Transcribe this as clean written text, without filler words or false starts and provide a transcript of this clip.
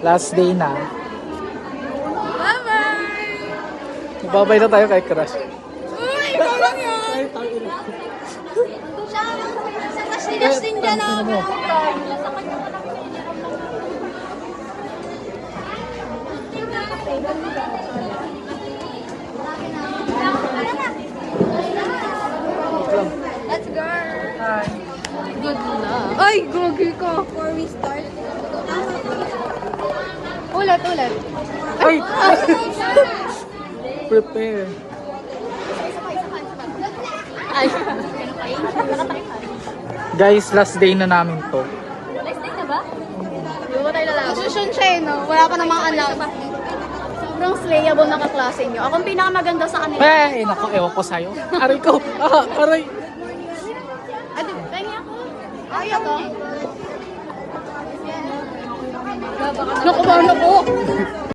Last day na. Bye-bye! Babay na tayo kay Crush. Uy, ikaw lang yun! Justin dyan ako. Let's go! Hi. Good luck. Ay, gogi ko. Before we start. Ulit. Ay! Prepare. Ay. Guys, last day na namin to. Last day na ba? Di ba tayo lalaban? Position siya eh, no? Wala pa namang announce. Sobrang slayable na kaklase nyo. Ako ang pinakamaganda sa kanila. Naku, ewan ko sa'yo. Aray ko. Aray. Adi, kaya ako. Ayaw ko. Naku, ano po?